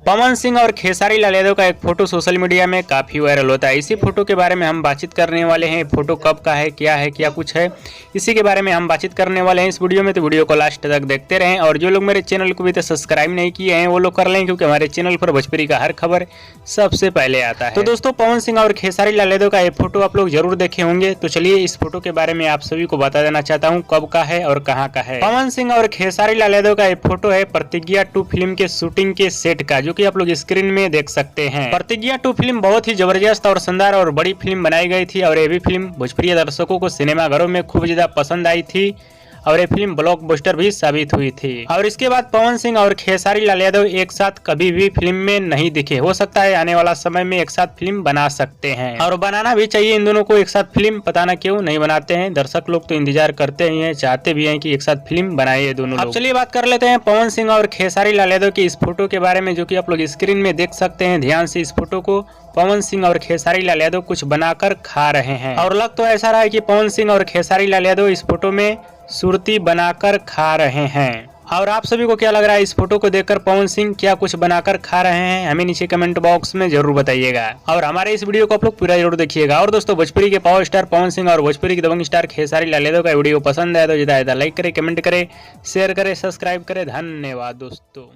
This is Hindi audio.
पवन सिंह और खेसारी लाल यादव का एक फोटो सोशल मीडिया में काफी वायरल होता है। इसी फोटो के बारे में हम बातचीत करने वाले हैं। फोटो कब का है, क्या कुछ है, इसी के बारे में हम बातचीत करने वाले हैं इस वीडियो में। तो वीडियो को लास्ट तक देखते रहें और जो लोग मेरे चैनल को भी तो सब्सक्राइब नहीं किए हैं वो लोग कर लें, क्योंकि हमारे चैनल पर भोजपुरी का हर खबर सबसे पहले आता है। तो दोस्तों, पवन सिंह और खेसारी लाल यादव का ये फोटो आप लोग जरूर देखे होंगे। तो चलिए इस फोटो के बारे में आप सभी को बता देना चाहता हूँ कब का है और कहाँ का है। पवन सिंह और खेसारी लाल यादव का ये फोटो है प्रतिज्ञा 2 फिल्म के शूटिंग के सेट का, जो कि आप लोग स्क्रीन में देख सकते हैं। प्रतिज्ञा 2 फिल्म बहुत ही जबरदस्त और शानदार और बड़ी फिल्म बनाई गई थी और ये भी फिल्म भोजपुरी दर्शकों को सिनेमाघरों में खूब ज्यादा पसंद आई थी और ये फिल्म ब्लॉकबस्टर भी साबित हुई थी। और इसके बाद पवन सिंह और खेसारी लाल यादव एक साथ कभी भी फिल्म में नहीं दिखे। हो सकता है आने वाला समय में एक साथ फिल्म बना सकते हैं और बनाना भी चाहिए इन दोनों को एक साथ फिल्म। पता ना क्यों नहीं बनाते हैं, दर्शक लोग तो इंतजार करते ही हैं, चाहते भी हैं कि एक साथ फिल्म बनाए ये दोनों लोग। चलिए बात कर लेते हैं पवन सिंह और खेसारी लाल यादव की इस फोटो के बारे में, जो कि आप लोग स्क्रीन में देख सकते हैं। ध्यान से इस फोटो को पवन सिंह और खेसारी लाल यादव कुछ बनाकर खा रहे हैं और लग तो ऐसा रहा है कि पवन सिंह और खेसारी लाल यादव इस फोटो में सुरती बनाकर खा रहे हैं। और आप सभी को क्या लग रहा है इस फोटो को देखकर, पवन सिंह क्या कुछ बनाकर खा रहे हैं? हमें नीचे कमेंट बॉक्स में जरूर बताइएगा और हमारे इस वीडियो को आप लोग पूरा जरूर देखिएगा। और दोस्तों, भोजपुरी के पावर स्टार पवन सिंह और भोजपुरी के दबंग स्टार खेसारी लाल यादव का वीडियो पसंद आए तो ज्यादा लाइक करे, कमेंट करे, शेयर करे, सब्सक्राइब करे। धन्यवाद दोस्तों।